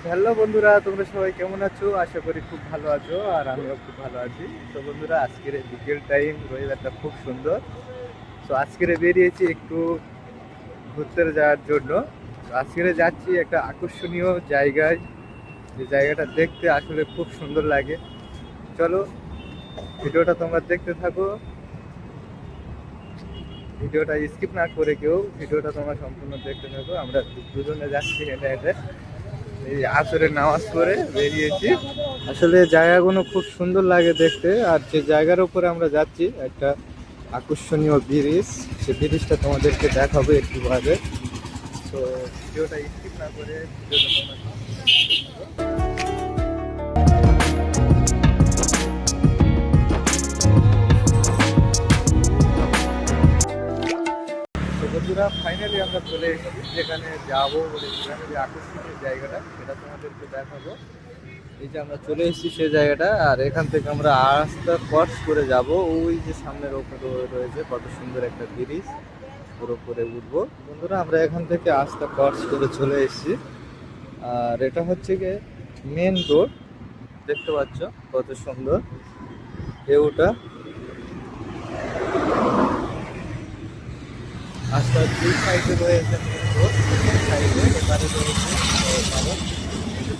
Hello বন্ধুরা, তোমরা সবাই কেমন আছো? আশা করি খুব ভালো আছো, আর আমিও খুব ভালো আছি। তো বন্ধুরা, আজকের এই বিকেল টাইম, ওয়েদারটা খুব সুন্দর। তো আজকের বেরিয়েছি একটু ঘুরতে যাওয়ার জন্য। তো আজকের যাচ্ছি একটা আকর্ষণীয় জায়গায়, যে জায়গাটা দেখতে আসলে খুব সুন্দর লাগে। চলো, ভিডিওটা তোমরা দেখতে থাকো। ভিডিওটা স্কিপ না করে কেউ ভিডিওটা তোমরা সম্পূর্ণ দেখতে থাকো। আমরা দুজনে যাচ্ছি হেঁটে হেঁটে, এই আসরের নামাজ পড়ে বেরিয়েছি। আসলে জায়গাগুলো খুব সুন্দর লাগে দেখতে, আর যে জায়গার উপরে আমরা যাচ্ছি একটা আকর্ষণীয় ব্রিজ, সে ব্রিজটা তোমাদেরকে দেখাবো একটু বাদে। তো ভিডিওটা স্কিপ না করে ভিডিওটা তোমরা তো বন্ধুরা, ফাইনালি আমরা চলে এসেছি যেখানে যাবো বলে, যেখানে যে আকর্ষণীয় জায়গাটা সেটা তোমাদেরকে দেখাবো। এই যে আমরা চলে এসেছি সেই জায়গাটা, আর এখান থেকে আমরা রাস্তা ক্রস করে যাব। ওই যে সামনের ওপরে রয়েছে কত সুন্দর একটা ব্রিজ, ওর উপরে উঠবো। বন্ধুরা, আমরা এখান থেকে রাস্তা ক্রস করে চলে এসেছি, আর এটা হচ্ছে গিয়ে মেন রোড। দেখতে পাচ্ছ কত সুন্দর ভিউটা। রাস্তার দুই সাইডে রয়েছে মেন রোড, সাইডে এপারে রয়েছে পাবো।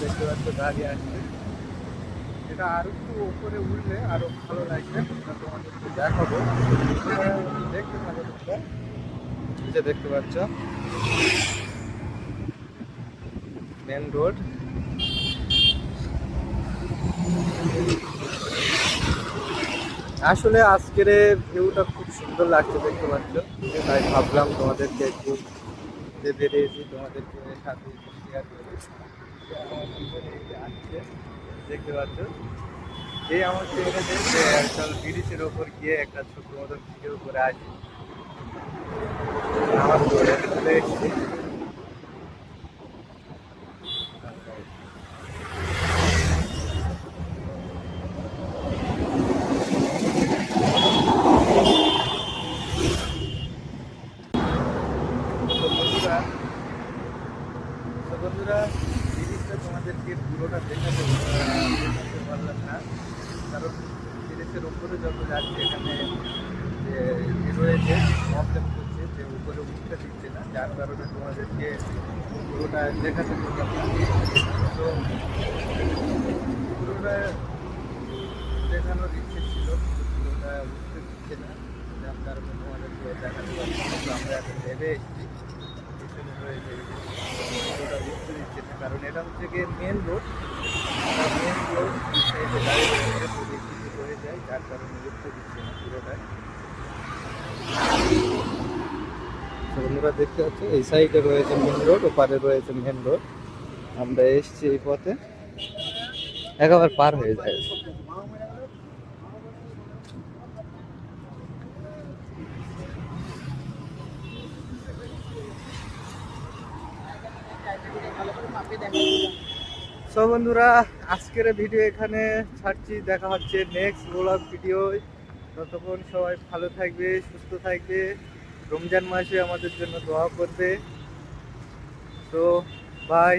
দেখতে পাচ্ছ গাড়ি আসছে। এটা আরো একটু উপরে উঠলে আরো ভালো লাগবে, সেটা তোমাদেরকে দেখাবো। দেখতে থাকো তোমরা। এই যে দেখতে পাচ্ছ মেন রোড। আসলে আজকের ভিউটা খুব সুন্দর লাগছে, দেখতে পাচ্ছ। তাই ভাবলাম তোমাদেরকে একটু যে বেরিয়েছি তোমাদেরকে সাথে শেয়ার করি। আমার পিছনে এই যে আসছে, দেখতে পাচ্ছ, এই আমাকে এনেছে যে চল ব্রিজের ওপর গিয়ে একটা ছোট্ট মতো ভিডিও করে আসি। আমার চলে এসেছি। তো বন্ধুরা তো বন্ধুরা জিনিসটা তোমাদেরকে পুরোটা দেখাতে পারলাম না, কারণ জিনিসের উপরে যত যাচ্ছে এখানে যে রয়েছে প্রবলেম করছে, যে উপরে উঠতে দিচ্ছে না, যার কারণে তোমাদেরকে পুরোটা দেখাতে পারলাম না। তো পুরোটা দেখানোর ইচ্ছে ছিল, কিন্তু পুরোটা উঠতে দিচ্ছে না, যার কারণে তোমাদেরকে দেখাতে পারলাম না। তো আমরা এখন ভেবে এসেছি পিছনে রয়েছে পুরোটা উঠতে দিচ্ছে না, কারণ এটা হচ্ছে গিয়ে মেন রোড। মেন রোড সাইডে গাড়ি রয়েছে, যদি কিছু হয়ে যায় যার কারণে উঠতে দিচ্ছে না পুরোটাই। তো বন্ধুরা দেখতে পাচ্ছ এই সাইডে রয়েছে মেন রোড, ওপারে রয়েছে মেন রোড। আমরা এসছি এই পথে, একেবারে পার হয়ে যায়। সো বন্ধুরা, আজকের ভিডিও এখানে ছাড়ছি, দেখা হচ্ছে নেক্সট ব্লগ ভিডিও। ততক্ষণ সবাই ভালো থাকবে, সুস্থ থাকবে, রমজান মাসে আমাদের জন্য দোয়া করবে। তো বাই।